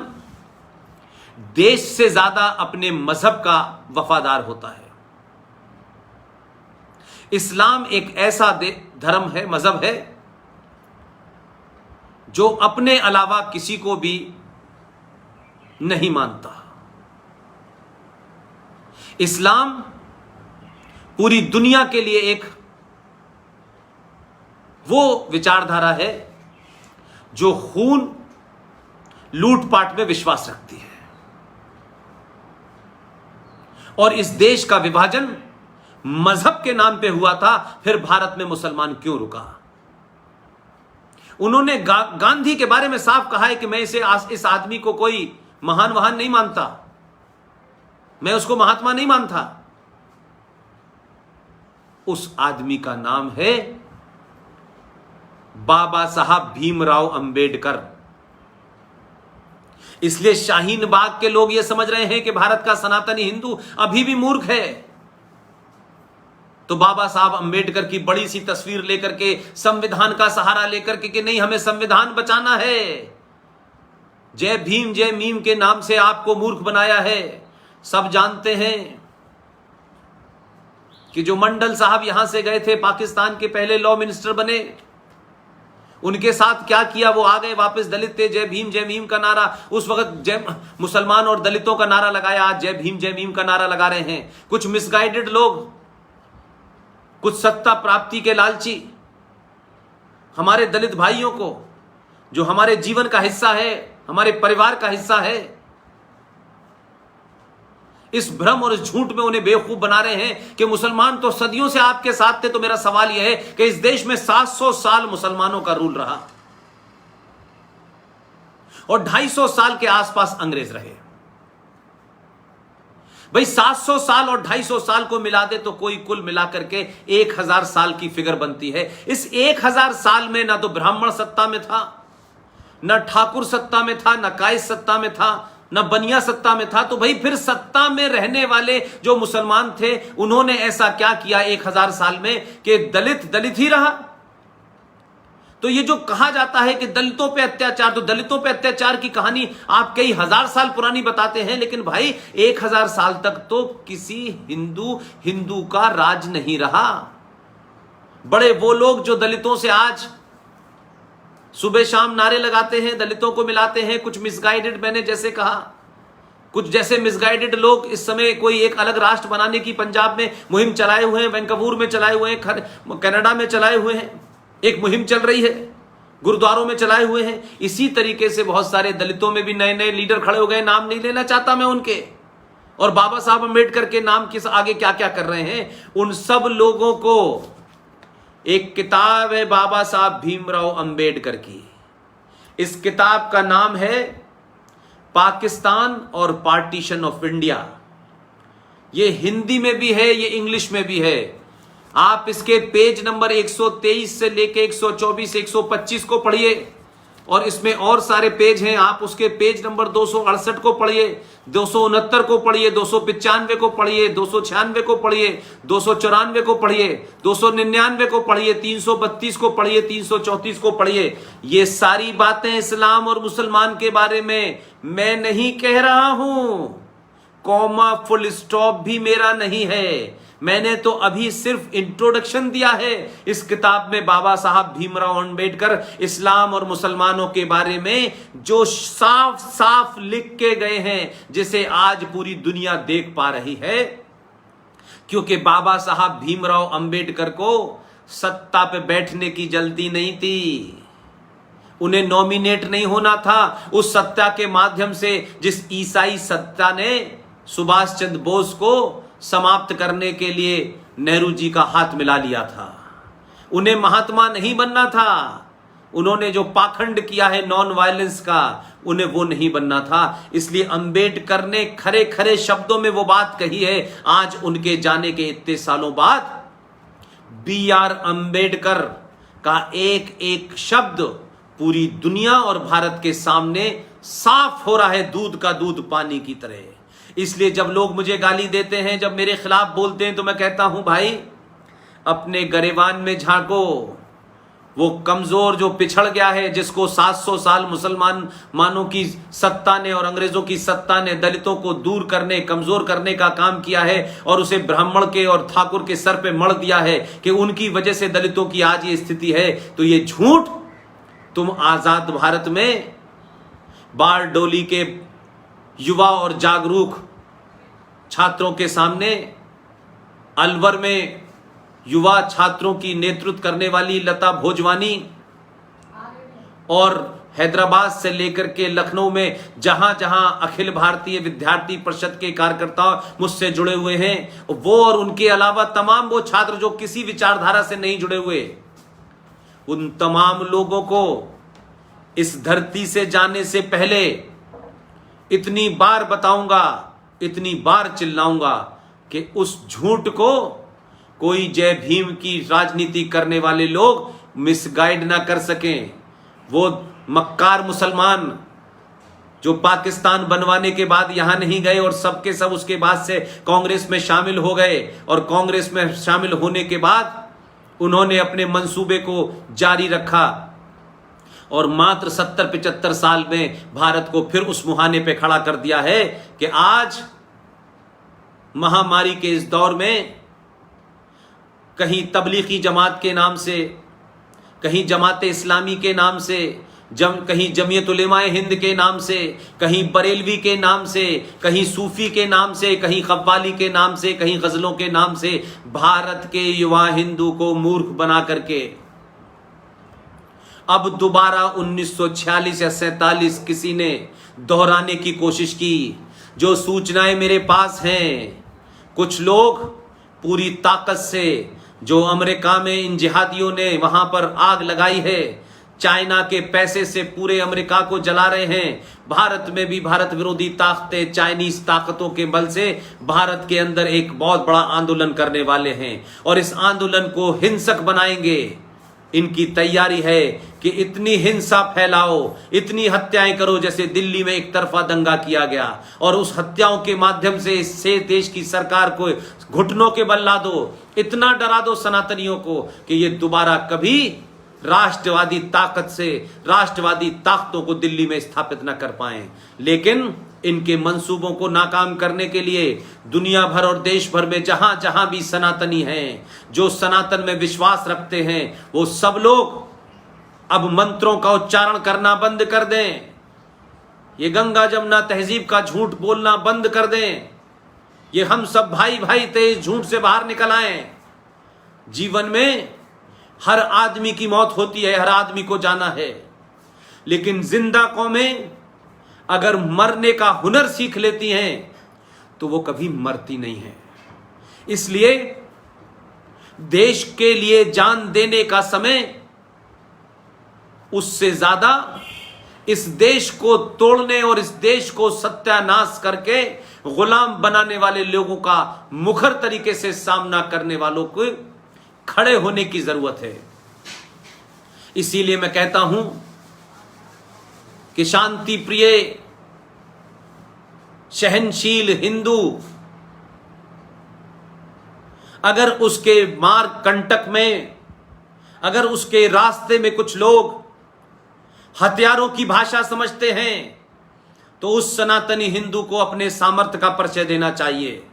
देश से ज्यादा अपने मजहब का वफादार होता है। इस्लाम एक ऐसा धर्म है, मजहब है, जो अपने अलावा किसी को भी नहीं मानता। इस्लाम पूरी दुनिया के लिए एक वो विचारधारा है जो खून लूटपाट में विश्वास रखती है। और इस देश का विभाजन मजहब के नाम पे हुआ था, फिर भारत में मुसलमान क्यों रुका? उन्होंने गांधी के बारे में साफ कहा है कि मैं इस आदमी को कोई महान वहान नहीं मानता, मैं उसको महात्मा नहीं मानता। उस आदमी का नाम है बाबा साहब भीमराव अंबेडकर। इसलिए शाहीन बाग के लोग यह समझ रहे हैं कि भारत का सनातनी हिंदू अभी भी मूर्ख है, तो बाबा साहब अंबेडकर की बड़ी सी तस्वीर लेकर के, संविधान का सहारा लेकर के कि नहीं हमें संविधान बचाना है, जय भीम जय मीम के नाम से आपको मूर्ख बनाया है। सब जानते हैं कि जो मंडल साहब यहां से गए थे, पाकिस्तान के पहले लॉ मिनिस्टर बने, उनके साथ क्या किया? वो आ गए वापस, दलित थे, जय भीम का नारा, उस वक्त जय मुसलमान और दलितों का नारा लगाया, आज जय भीम का नारा लगा रहे हैं। कुछ मिसगाइडेड लोग, कुछ सत्ता प्राप्ति के लालची, हमारे दलित भाइयों को, जो हमारे जीवन का हिस्सा है, हमारे परिवार का हिस्सा है, इस भ्रम और इस झूठ में उन्हें बेवकूफ बना रहे हैं कि मुसलमान तो सदियों से आपके साथ थे। तो मेरा सवाल यह है कि इस देश में 700 साल मुसलमानों का रूल रहा और 250 साल के आसपास अंग्रेज रहे। भाई 700 साल और 250 साल को मिला दे तो कोई कुल मिलाकर के 1000 साल की फिगर बनती है। इस 1000 साल में ना तो ब्राह्मण सत्ता में था, ना ठाकुर सत्ता में था, ना कायस सत्ता में था, ना बनिया सत्ता में था। तो भाई फिर सत्ता में रहने वाले जो मुसलमान थे उन्होंने ऐसा क्या किया 1000 साल में कि दलित दलित ही रहा? तो ये जो कहा जाता है कि दलितों पे अत्याचार, तो दलितों पे अत्याचार की कहानी आप कई हजार साल पुरानी बताते हैं, लेकिन भाई 1000 साल तक तो किसी हिंदू का राज नहीं रहा। बड़े वो लोग जो दलितों से आज सुबह शाम नारे लगाते हैं, दलितों को मिलाते हैं, कुछ मिसगाइडेड, मैंने जैसे कहा, कुछ जैसे मिसगाइडेड लोग इस समय कोई एक अलग राष्ट्र बनाने की पंजाब में मुहिम चलाए हुए हैं, वैंकूवर में चलाए हुए हैं, कनाडा में चलाए हुए हैं, एक मुहिम चल रही है, गुरुद्वारों में चलाए हुए हैं। इसी तरीके से बहुत सारे दलितों में भी नए नए लीडर खड़े हो गए, नाम नहीं लेना चाहता मैं उनके, और बाबा साहब अंबेडकर के नाम किस आगे क्या क्या कर रहे हैं। उन सब लोगों को एक किताब है बाबा साहब भीमराव अंबेडकर की, इस किताब का नाम है पाकिस्तान और पार्टीशन ऑफ इंडिया। ये हिंदी में भी है, ये इंग्लिश में भी है। आप इसके पेज नंबर 123 से लेके 124 125 को पढ़िए, और इसमें और सारे पेज हैं, आप उसके पेज नंबर 268 को पढ़िए, 269 को पढ़िए, 295 को पढ़िए, 296 को पढ़िए, 294 को पढ़िए, 299 को पढ़िए, 332 को पढ़िए, 334 को पढ़िए। ये सारी बातें इस्लाम और मुसलमान के बारे में मैं नहीं कह रहा हूं, कॉमा फुल स्टॉप भी मेरा नहीं है, मैंने तो अभी सिर्फ इंट्रोडक्शन दिया है। इस किताब में बाबा साहब भीमराव अंबेडकर इस्लाम और मुसलमानों के बारे में जो साफ साफ लिख के गए हैं, जिसे आज पूरी दुनिया देख पा रही है, क्योंकि बाबा साहब भीमराव अंबेडकर को सत्ता पे बैठने की जल्दी नहीं थी, उन्हें नॉमिनेट नहीं होना था उस सत्ता के माध्यम से जिस ईसाई सत्ता ने सुभाष चंद्र बोस को समाप्त करने के लिए नेहरू जी का हाथ मिला लिया था। उन्हें महात्मा नहीं बनना था। उन्होंने जो पाखंड किया है नॉन वायलेंस का, उन्हें वो नहीं बनना था। इसलिए अंबेडकर ने खरे खरे शब्दों में वो बात कही है। आज उनके जाने के इतने सालों बाद B.R. अंबेडकर का एक एक शब्द पूरी दुनिया और भारत के सामने साफ हो रहा है, दूध का दूध पानी की तरह। इसलिए जब लोग मुझे गाली देते हैं, जब मेरे खिलाफ बोलते हैं, तो मैं कहता हूं भाई अपने गरेबान में झांको। वो कमजोर जो पिछड़ गया है, जिसको 700 साल मुसलमान मानों की सत्ता ने और अंग्रेजों की सत्ता ने दलितों को दूर करने, कमजोर करने का काम किया है और उसे ब्राह्मण के और ठाकुर के सर पे मढ़ दिया है कि उनकी वजह से दलितों की आज ये स्थिति है। तो ये झूठ तुम आजाद भारत में बारडोली के युवा और जागरूक छात्रों के सामने, अलवर में युवा छात्रों की नेतृत्व करने वाली लता भोजवानी और हैदराबाद से लेकर के लखनऊ में जहां जहां अखिल भारतीय विद्यार्थी परिषद के कार्यकर्ता मुझसे जुड़े हुए हैं, वो और उनके अलावा तमाम वो छात्र जो किसी विचारधारा से नहीं जुड़े हुए, उन तमाम लोगों को इस धरती से जाने से पहले इतनी बार बताऊंगा, इतनी बार चिल्लाऊंगा कि उस झूठ को कोई जय भीम की राजनीति करने वाले लोग मिसगाइड ना कर सकें। वो मक्कार मुसलमान जो पाकिस्तान बनवाने के बाद यहां नहीं गए और सबके सब उसके बाद से कांग्रेस में शामिल हो गए, और कांग्रेस में शामिल होने के बाद उन्होंने अपने मंसूबे को जारी रखा और मात्र 70-75 साल में भारत को फिर उस मुहाने पे खड़ा कर दिया है कि आज महामारी के इस दौर में कहीं तबलीगी जमात के नाम से, कहीं जमात इस्लामी के नाम से, कहीं जमीयत उलेमाए हिंद के नाम से, कहीं बरेलवी के नाम से, कहीं सूफी के नाम से, कहीं कव्वाली के नाम से, कहीं गजलों के नाम से भारत के युवा हिंदू को मूर्ख बना करके अब दोबारा 1946 या 47 किसी ने दोहराने की कोशिश की। जो सूचनाएं मेरे पास हैं, कुछ लोग पूरी ताकत से, जो अमेरिका में इन जिहादियों ने वहां पर आग लगाई है, चाइना के पैसे से पूरे अमेरिका को जला रहे हैं, भारत में भी भारत विरोधी ताकतें चाइनीज ताकतों के बल से भारत के अंदर एक बहुत बड़ा आंदोलन करने वाले हैं और इस आंदोलन को हिंसक बनाएंगे। इनकी तैयारी है कि इतनी हिंसा फैलाओ, इतनी हत्याएं करो जैसे दिल्ली में एक तरफा दंगा किया गया, और उस हत्याओं के माध्यम से इससे देश की सरकार को घुटनों के बल ला दो, इतना डरा दो सनातनियों को कि ये दोबारा कभी राष्ट्रवादी ताकत से, राष्ट्रवादी ताकतों को दिल्ली में स्थापित न कर पाए। लेकिन इनके मंसूबों को नाकाम करने के लिए दुनिया भर और देश भर में जहां जहां भी सनातनी हैं, जो सनातन में विश्वास रखते हैं, वो सब लोग अब मंत्रों का उच्चारण करना बंद कर दें। ये गंगा जमुना तहजीब का झूठ बोलना बंद कर दें। ये हम सब भाई भाई थे, इस झूठ से बाहर निकल आए। जीवन में हर आदमी की मौत होती है, हर आदमी को जाना है, लेकिन जिंदा कौमें अगर मरने का हुनर सीख लेती हैं तो वो कभी मरती नहीं है। इसलिए देश के लिए जान देने का समय उससे ज्यादा इस देश को तोड़ने और इस देश को सत्यानाश करके गुलाम बनाने वाले लोगों का मुखर तरीके से सामना करने वालों को खड़े होने की जरूरत है। इसीलिए मैं कहता हूं कि शांति प्रिय सहनशील हिंदू अगर उसके मार्ग कंटक में, अगर उसके रास्ते में कुछ लोग हथियारों की भाषा समझते हैं, तो उस सनातनी हिंदू को अपने सामर्थ्य का परिचय देना चाहिए।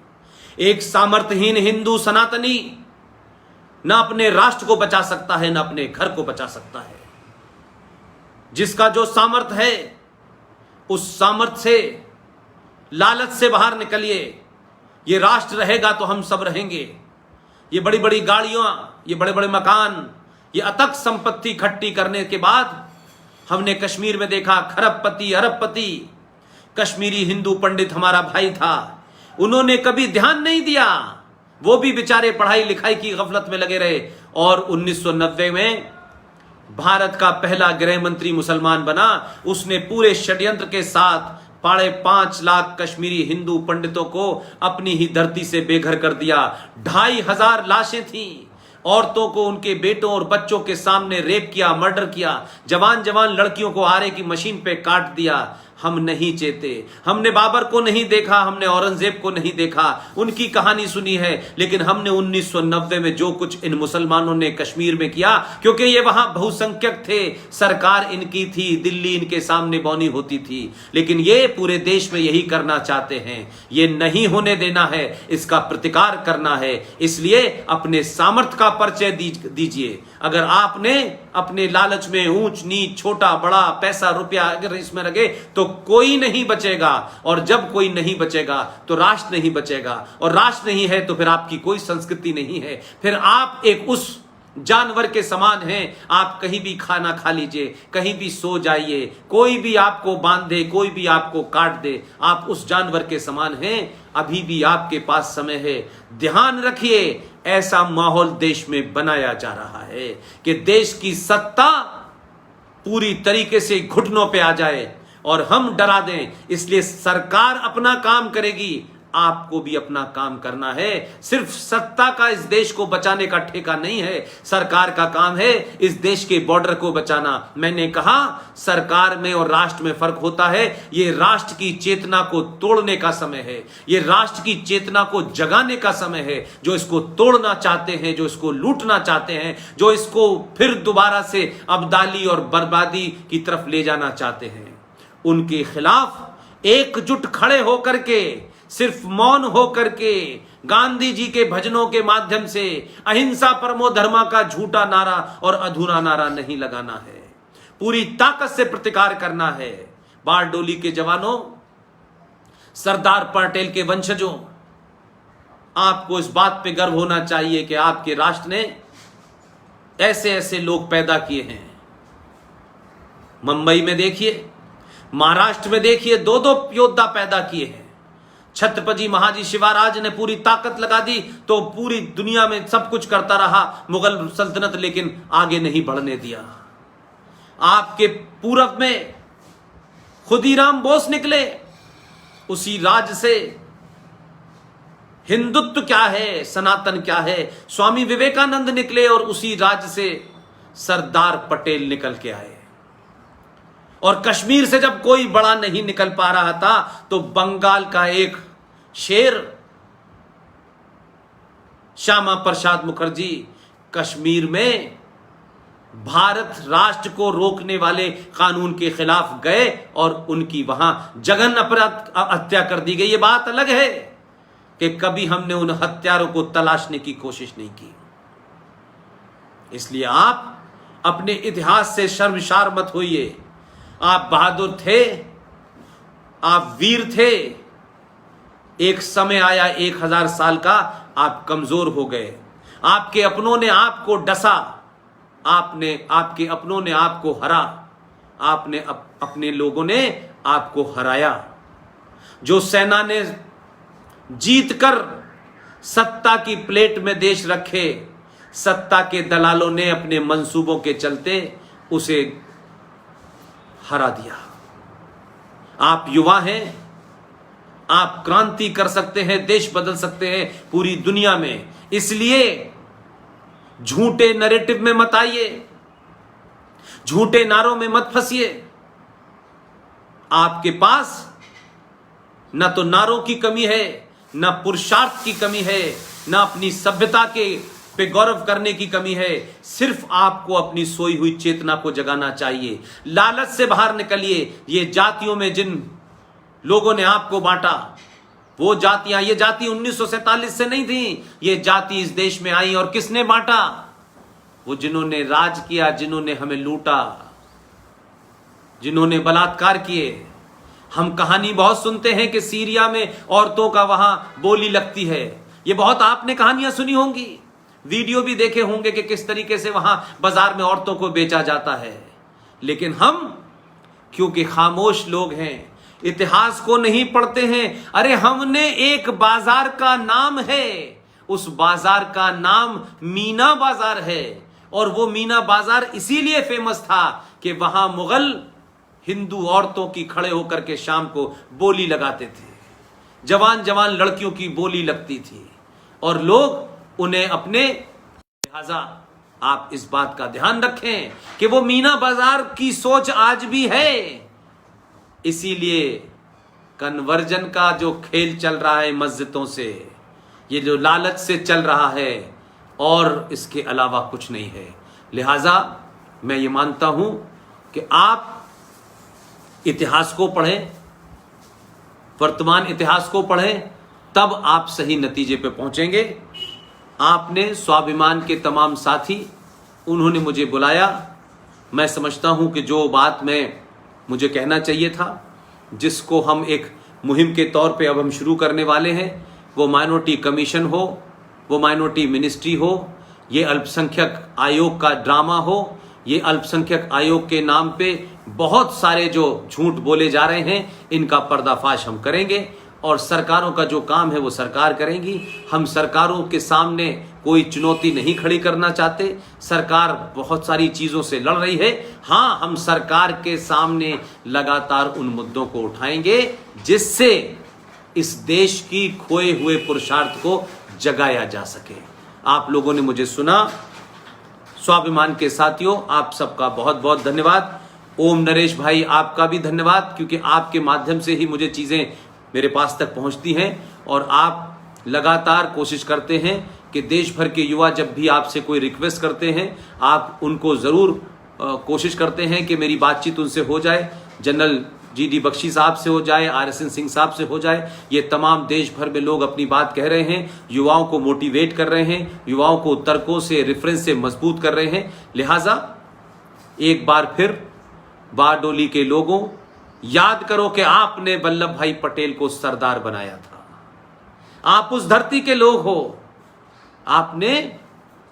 एक सामर्थ्यहीन हिंदू सनातनी ना अपने राष्ट्र को बचा सकता है, ना अपने घर को बचा सकता है। जिसका जो सामर्थ्य है, उस सामर्थ्य से, लालच से बाहर निकलिए। ये राष्ट्र रहेगा तो हम सब रहेंगे। ये बड़ी बड़ी गाड़ियां, ये बड़े बड़े मकान, ये अथक संपत्ति इकट्ठी करने के बाद हमने कश्मीर में देखा खरबपति अरबपति, कश्मीरी हिंदू पंडित हमारा भाई था, उन्होंने कभी ध्यान नहीं दिया, वो भी बेचारे पढ़ाई लिखाई की गफलत में लगे रहे। और 1990 में भारत का पहला गृह मंत्री मुसलमान बना, उसने पूरे षड्यंत्र के साथ 5.5 लाख कश्मीरी हिंदू पंडितों को अपनी ही धरती से बेघर कर दिया। 2,500 लाशें थीं, औरतों को उनके बेटों और बच्चों के सामने रेप किया, मर्डर किया, जवान जवान लड़कियों को आरे की मशीन पे काट दिया। हम नहीं चेते, हमने बाबर को नहीं देखा, हमने औरंगजेब को नहीं देखा, उनकी कहानी सुनी है, लेकिन हमने 1990 में जो कुछ इन मुसलमानों ने कश्मीर में किया, क्योंकि ये वहां बहुसंख्यक थे, सरकार इनकी थी, दिल्ली इनके सामने बौनी होती थी, लेकिन ये पूरे देश में यही करना चाहते हैं। ये नहीं होने देना है, इसका प्रतिकार करना है। इसलिए अपने सामर्थ्य का परिचय दीजिए। अगर आपने अपने लालच में ऊंच नीच, छोटा बड़ा, पैसा रुपया अगर इसमें लगे तो कोई नहीं बचेगा, और जब कोई नहीं बचेगा तो राष्ट्र नहीं बचेगा, और राष्ट्र नहीं है तो फिर आपकी कोई संस्कृति नहीं है, फिर आप एक उस जानवर के समान हैं। आप कहीं भी खाना खा लीजिए, कहीं भी सो जाइए, कोई भी आपको बांधे, कोई भी आपको काट दे, आप उस जानवर के समान हैं। अभी भी आपके पास समय है, ध्यान रखिए। ऐसा माहौल देश में बनाया जा रहा है कि देश की सत्ता पूरी तरीके से घुटनों पे आ जाए और हम डरा दें। इसलिए सरकार अपना काम करेगी, आपको भी अपना काम करना है। सिर्फ सत्ता का इस देश को बचाने का ठेका नहीं है, सरकार का काम है इस देश के बॉर्डर को बचाना। मैंने कहा सरकार में और राष्ट्र में फर्क होता है। ये राष्ट्र की चेतना को तोड़ने का समय है, ये राष्ट्र की चेतना को जगाने का समय है। जो इसको तोड़ना चाहते हैं, जो इसको लूटना चाहते हैं, जो इसको फिर दोबारा से अब्दाली और बर्बादी की तरफ ले जाना चाहते हैं, उनके खिलाफ एकजुट खड़े होकर के, सिर्फ मौन होकर के, गांधी जी के भजनों के माध्यम से अहिंसा परमो धर्मा का झूठा नारा और अधूरा नारा नहीं लगाना है, पूरी ताकत से प्रतिकार करना है। बारडोली के जवानों, सरदार पटेल के वंशजों, आपको इस बात पे गर्व होना चाहिए कि आपके राष्ट्र ने ऐसे ऐसे लोग पैदा किए हैं। मुंबई में देखिए, महाराष्ट्र में देखिए, 2-2 योद्धा पैदा किए हैं। छत्रपति महाजी शिवाराज ने पूरी ताकत लगा दी तो पूरी दुनिया में सब कुछ करता रहा मुगल सल्तनत, लेकिन आगे नहीं बढ़ने दिया। आपके पूरब में खुदीराम बोस निकले, उसी राज से हिंदुत्व क्या है, सनातन क्या है, स्वामी विवेकानंद निकले और उसी राज से सरदार पटेल निकल के आए। और कश्मीर से जब कोई बड़ा नहीं निकल पा रहा था तो बंगाल का एक शेर श्यामा प्रसाद मुखर्जी कश्मीर में भारत राष्ट्र को रोकने वाले कानून के खिलाफ गए और उनकी वहां जघन्य अपराध हत्या कर दी गई। ये बात अलग है कि कभी हमने उन हत्यारों को तलाशने की कोशिश नहीं की। इसलिए आप अपने इतिहास से शर्मसार मत होइए। आप बहादुर थे, आप वीर थे। एक समय आया 1000 साल का, आप कमजोर हो गए। आपके अपनों ने आपको डसा, आपके अपनों ने आपको हरा, अपने लोगों ने आपको हराया। जो सेना ने जीतकर सत्ता की प्लेट में देश रखे, सत्ता के दलालों ने अपने मंसूबों के चलते उसे हरा दिया। आप युवा हैं, आप क्रांति कर सकते हैं, देश बदल सकते हैं पूरी दुनिया में। इसलिए झूठे नैरेटिव में मत आइए, झूठे नारों में मत फंसिए। आपके पास न तो नारों की कमी है, न पुरुषार्थ की कमी है, न अपनी सभ्यता के पे गौरव करने की कमी है। सिर्फ आपको अपनी सोई हुई चेतना को जगाना चाहिए। लालच से बाहर निकलिए। ये जातियों में जिन लोगों ने आपको बांटा, वो जातियां, ये जाति 1947 से नहीं थी, ये जाति इस देश में आई और किसने बांटा? वो जिन्होंने राज किया, जिन्होंने हमें लूटा, जिन्होंने बलात्कार किए। हम कहानी बहुत सुनते हैं कि सीरिया में औरतों का वहां बोली लगती है। ये बहुत आपने कहानियां सुनी होंगी, वीडियो भी देखे होंगे कि किस तरीके से वहां बाजार में औरतों को बेचा जाता है। लेकिन हम क्योंकि खामोश लोग हैं, इतिहास को नहीं पढ़ते हैं। अरे हमने एक बाजार का नाम है, उस बाजार का नाम मीना बाजार है, और वो मीना बाजार इसीलिए फेमस था कि वहां मुगल हिंदू औरतों की खड़े होकर के शाम को बोली लगाते थे, जवान जवान लड़कियों की बोली लगती थी और लोग उन्हें अपने। लिहाजा आप इस बात का ध्यान रखें कि वो मीना बाजार की सोच आज भी है। इसीलिए कन्वर्जन का जो खेल चल रहा है मस्जिदों से, ये जो लालच से चल रहा है, और इसके अलावा कुछ नहीं है। लिहाजा मैं ये मानता हूं कि आप इतिहास को पढ़ें, वर्तमान इतिहास को पढ़ें, तब आप सही नतीजे पे पहुंचेंगे। आपने स्वाभिमान के तमाम साथी, उन्होंने मुझे बुलाया। मैं समझता हूं कि जो बात मुझे कहना चाहिए था, जिसको हम एक मुहिम के तौर पे अब हम शुरू करने वाले हैं, वो माइनॉरिटी कमीशन हो, वो माइनॉरिटी मिनिस्ट्री हो, ये अल्पसंख्यक आयोग का ड्रामा हो, ये अल्पसंख्यक आयोग के नाम पे बहुत सारे जो झूठ बोले जा रहे हैं, इनका पर्दाफाश हम करेंगे। और सरकारों का जो काम है वो सरकार करेंगी। हम सरकारों के सामने कोई चुनौती नहीं खड़ी करना चाहते। सरकार बहुत सारी चीज़ों से लड़ रही है। हाँ, हम सरकार के सामने लगातार उन मुद्दों को उठाएंगे जिससे इस देश की खोए हुए पुरुषार्थ को जगाया जा सके। आप लोगों ने मुझे सुना। स्वाभिमान के साथियों, आप सबका बहुत बहुत धन्यवाद। ओम नरेश भाई, आपका भी धन्यवाद, क्योंकि आपके माध्यम से ही मुझे चीज़ें मेरे पास तक पहुंचती हैं और आप लगातार कोशिश करते हैं कि देश भर के युवा जब भी आपसे कोई रिक्वेस्ट करते हैं, आप उनको ज़रूर कोशिश करते हैं कि मेरी बातचीत उनसे हो जाए। जनरल GD बख्शी साहब से हो जाए, RSN सिंह साहब से हो जाए। ये तमाम देश भर में लोग अपनी बात कह रहे हैं, युवाओं को मोटिवेट कर रहे हैं, युवाओं को तर्कों से, रेफरेंस से मजबूत कर रहे हैं। लिहाजा एक बार फिर बारडोली के लोगों, याद करो कि आपने वल्लभ भाई पटेल को सरदार बनाया था। आप उस धरती के लोग हो, आपने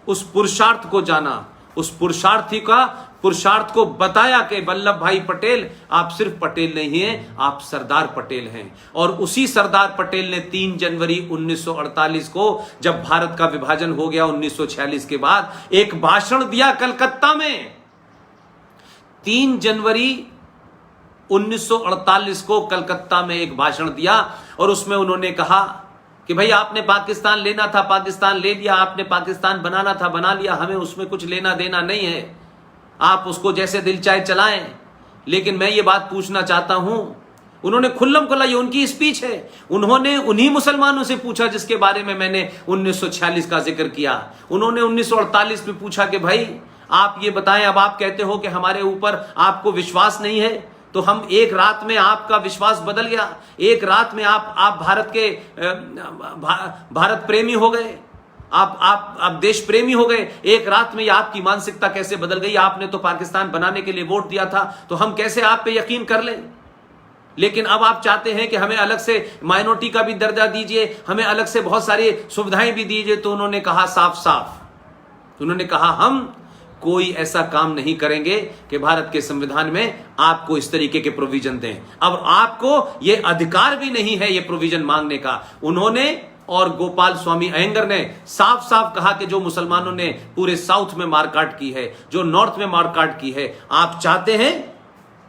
उस पुरुषार्थ को जाना, उस पुरुषार्थ को बताया कि वल्लभ भाई पटेल आप सिर्फ पटेल नहीं हैं, आप सरदार पटेल हैं। और उसी सरदार पटेल ने 3 जनवरी 1948 को, जब भारत का विभाजन हो गया 1946 के बाद, एक भाषण दिया कलकत्ता में। 3 जनवरी 1948 को कलकत्ता में एक भाषण दिया और उसमें उन्होंने कहा कि भाई आपने पाकिस्तान लेना था, पाकिस्तान ले लिया, आपने पाकिस्तान बनाना था, बना लिया, हमें उसमें कुछ लेना देना नहीं है, आप उसको जैसे दिल चाहे चलाएं। लेकिन मैं ये बात पूछना चाहता हूं, उन्होंने खुल्लम खुल्ला, ये उनकी स्पीच है, उन्होंने उन्हीं मुसलमानों से पूछा जिसके बारे में मैंने 1946 का जिक्र किया। उन्होंने 1948 में पूछा कि भाई आप ये बताएं, अब आप कहते हो कि हमारे ऊपर आपको विश्वास नहीं है, तो हम एक रात में आपका विश्वास बदल गया, एक रात में आप भारत के भारत प्रेमी हो गए, आप देश प्रेमी हो गए, एक रात में आपकी मानसिकता कैसे बदल गई? आपने तो पाकिस्तान बनाने के लिए वोट दिया था, तो हम कैसे आप पे यकीन कर लें? लेकिन अब आप चाहते हैं कि हमें अलग से माइनॉरिटी का भी दर्जा दीजिए, हमें अलग से बहुत सारी सुविधाएं भी दीजिए। तो उन्होंने कहा साफ साफ, उन्होंने कहा हम कोई ऐसा काम नहीं करेंगे कि भारत के संविधान में आपको इस तरीके के प्रोविजन दें। अब आपको यह अधिकार भी नहीं है ये प्रोविजन मांगने का। उन्होंने और गोपाल स्वामी अयंगर ने साफ साफ कहा कि जो मुसलमानों ने पूरे साउथ में मारकाट की है, जो नॉर्थ में मारकाट की है, आप चाहते हैं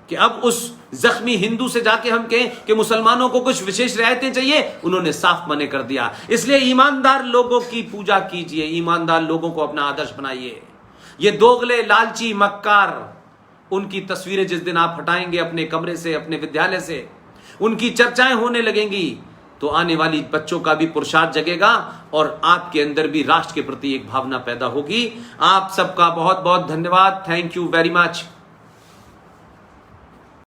कि अब उस जख्मी हिंदू से जाके हम कहें कि मुसलमानों को कुछ विशेष रियायतें चाहिए? उन्होंने साफ मना कर दिया। इसलिए ईमानदार लोगों की पूजा कीजिए, ईमानदार लोगों को अपना आदर्श बनाइए। ये दोगले, लालची, मक्कार, उनकी तस्वीरें जिस दिन आप हटाएंगे अपने कमरे से, अपने विद्यालय से, उनकी चर्चाएं होने लगेंगी, तो आने वाली बच्चों का भी पुरुषार्थ जगेगा और आपके अंदर भी राष्ट्र के प्रति एक भावना पैदा होगी। आप सबका बहुत बहुत धन्यवाद। Thank you very much.